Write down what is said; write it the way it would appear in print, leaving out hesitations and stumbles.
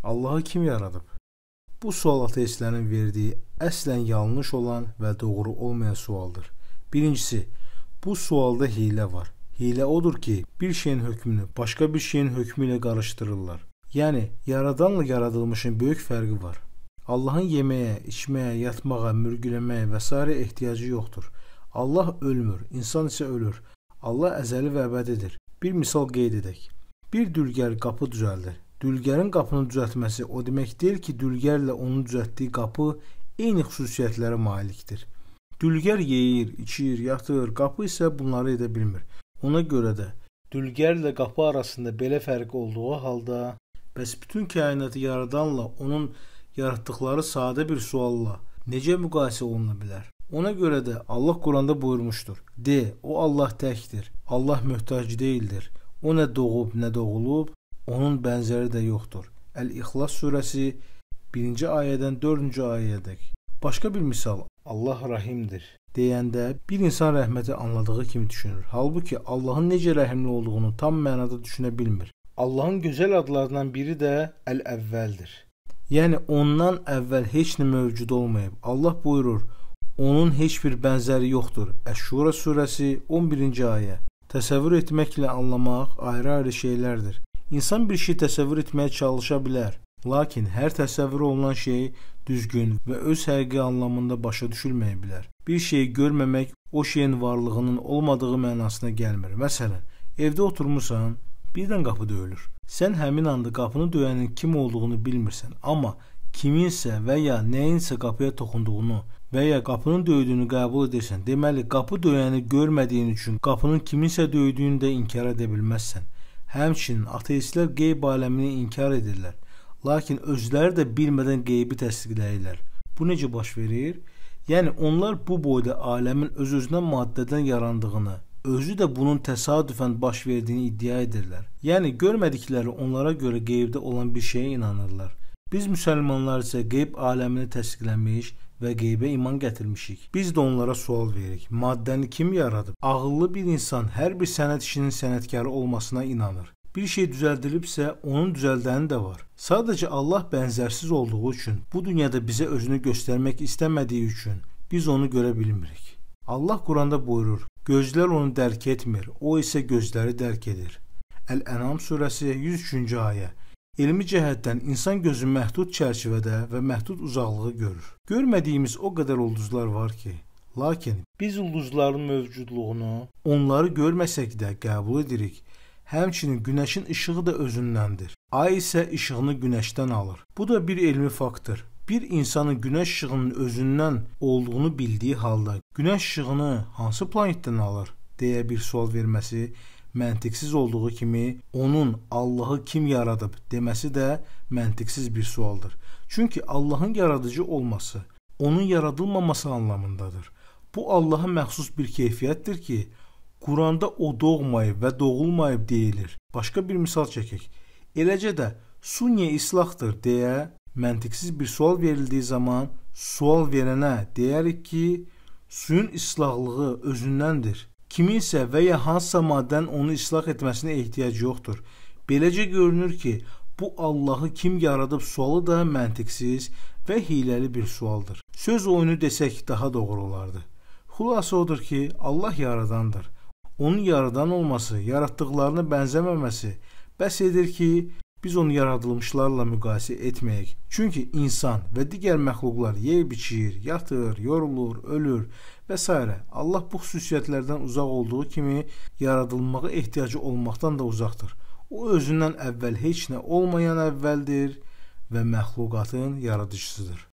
Allahı kim yaradıb? Bu sual ateistlərin verdiyi əslən yanlış olan və doğru olmayan sualdır. Birincisi, bu sualda hilə var. Hilə odur ki, bir şeyin hökmünü başqa bir şeyin hökmü ilə qarışdırırlar. Yəni, yaradanla yaradılmışın böyük fərqi var. Allahın yeməyə, içməyə, yatmağa, mürgüləməyə və s. ehtiyacı yoxdur. Allah ölmür, insan isə ölür. Allah əzəli və əbədidir. Bir misal qeyd edək. Bir dülgər qapı düzəldir. Dülgərin qapını düzəltməsi o demək deyil ki, dülgərlə onun düzəltdiyi qapı eyni xüsusiyyətlərə malikdir. Dülgər yeyir, içir, yatır, qapı isə bunları edə bilmir. Ona görə də dülgərlə qapı arasında belə fərq olduğu halda, bəs bütün kainatı yaradanla onun yaratdıqları sadə bir sualla necə müqayisə oluna bilər? Ona görə də Allah Quranda buyurmuşdur. De, o Allah təkdir. Allah möhtac deyildir. O nə doğub, nə doğulub, onun bənzəri də yoxdur. Əl-İxlas surəsi 1-ci ayədən 4-cü ayədək. Başqa bir misal, Allah rahimdir deyəndə bir insan rəhməti anladığı kimi düşünür. Halbuki Allahın necə rəhimli olduğunu tam mənada düşünə bilmir. Allahın gözəl adlarından biri də Əl-Əvvəldir. Yəni ondan əvvəl heç nə mövcud olmayıb. Allah buyurur, onun heç bir bənzəri yoxdur. Əş-Şura surəsi 11-ci ayə. Təsəvvür etməklə anlamaq ayrı-ayrı şeylərdir. İnsan bir şey təsəvvür etməyə çalışa bilər. Lakin hər təsəvvür olunan şey düzgün və öz həqiqi anlamında başa düşülməyə bilər. Bir şeyi görməmək o şeyin varlığının olmadığı mənasına gəlmir. Məsələn, evdə oturmusan, birdən qapı döyülür. Sən həmin anda qapını döyənin kim olduğunu bilmirsən, amma kiminsə və ya nəyinsə qapıya toxunduğunu və ya qapının döydüyünü qəbul edirsən. Deməli, qapı döyəni görmədiyin üçün qapının kiminsə döydüyünü də inkar edə bilməzsən. Həmçinin ateistlər qeyb aləmini inkar edirlər. Lakin özləri də bilmədən qeybi təsdiqləyirlər. Bu necə baş verir? Yəni, onlar bu boyda aləmin öz-özünə maddədən yarandığını, özü də bunun təsadüfən baş verdiyini iddia edirlər. Yəni, görmədikləri onlara görə qeybdə olan bir şeyə inanırlar. Biz müsəlmanlar isə qeyb aləmini təsdiqləmiş və qeybə iman gətirmişik. Biz də onlara sual veririk. Maddəni kim yaradıb? Ağıllı bir insan hər bir sənət işinin sənətkarı olmasına inanır. Bir şey düzəldilibsə, onun düzəldəni də var. Sadəcə Allah bənzərsiz olduğu üçün, bu dünyada bizə özünü göstərmək istəmədiyi üçün biz onu görə bilmirik. Allah Quranda buyurur, gözlər onu dərk etmir, o isə gözləri dərk edir. Əl-Ənam surəsi 103-cü ayə. Elmi cəhətdən insan gözü məhdud çərçivədə və məhdud uzaqlığı görür. Görmədiyimiz o qədər ulduzlar var ki, lakin biz ulduzların mövcudluğunu, onları görməsək də qəbul edirik. Həmçinin günəşin işığı da özündəndir. Ay isə işığını günəşdən alır. Bu da bir elmi faktdır. Bir insanın günəş işığının özündən olduğunu bildiyi halda günəş işığını hansı planetdən alır deyə bir sual verməsi məntiqsiz olduğu kimi onun Allahı kim yaradıb deməsi də məntiqsiz bir sualdır. Çünki Allahın yaradıcı olması, onun yaradılmaması anlamındadır. Bu Allaha məxsus bir keyfiyyətdir ki, Quranda o doğmayıb və doğulmayıb deyilir. Başqa bir misal çəkək. Eləcə də su niyə islahdır deyə məntiqsiz bir sual verildiyi zaman sual verənə deyərik ki, suyun islahlığı özündəndir. Kiminsə və ya hansısa maddənin onu islah etməsinə ehtiyac yoxdur. Beləcə görünür ki, bu Allahı kim yaradıb sualı da məntiqsiz və hiləli bir sualdır. Söz oyunu desək daha doğru olardı. Xülasə odur ki, Allah yaradandır. Onun yaradan olması, yaratdıqlarına bənzəməməsi bəs edir ki, biz onu yaradılmışlarla müqayisə etməyək. Çünki insan və digər məxluqlar yeyib içir, yatır, yorulur, ölür və s. Allah bu xüsusiyyətlərdən uzaq olduğu kimi yaradılmağa ehtiyacı olmaqdan da uzaqdır. O özündən əvvəl heç nə olmayan əvvəldir və məxluqatın yaradıcısıdır.